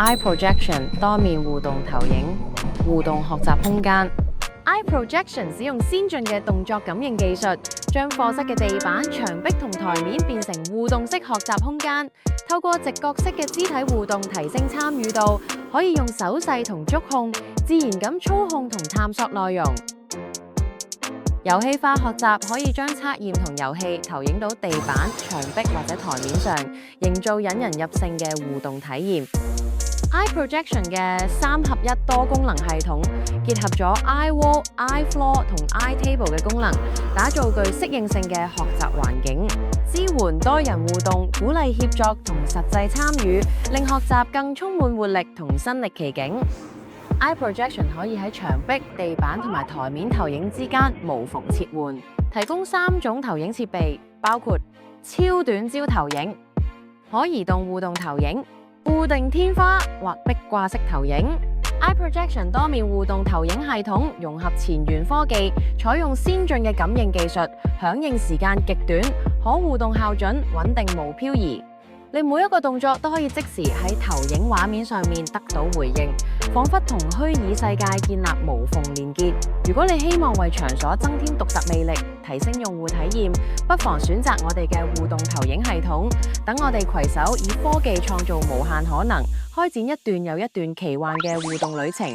Eye Projection 多面互動投影，互動學習空間。Eye Projection 使用先進嘅動作感應技術，將課室嘅地板、牆壁同台面變成互動式學習空間。透過直覺式嘅肢體互動提升參與度，可以用手勢同觸控自然咁操控同探索內容。遊戲化學習可以將測驗同遊戲投影到地板、牆壁或者台面上，營造引人入勝嘅互動體驗。Eye Projection 嘅3合1多功能系統，結合咗 Eye Wall、Eye Floor 同 Eye Table 嘅功能，打造具適應性嘅學習環境，支援多人互動，鼓勵協作同實際參與，令學習更充滿活力同身歷其境。Eye Projection 可以喺牆壁、地板同埋台面投影之間無縫切換，提供3種投影設備，包括超短焦投影、可移動互動投影、固定天花或壁掛式投影。Eye Projection 多面互動投影系統融合前沿科技，採用先進嘅感應技術，響應時間極短，可互動校準，穩定無漂移。你每一個動作都可以即時喺投影畫面上面得到回應，彷彿同虛擬世界建立無縫連結。如果你希望為場所增添獨特魅力，提升用戶體驗，不妨選擇我哋嘅互動投影系統。等我哋攜手以科技創造無限可能，開展一段又一段奇幻嘅互動旅程。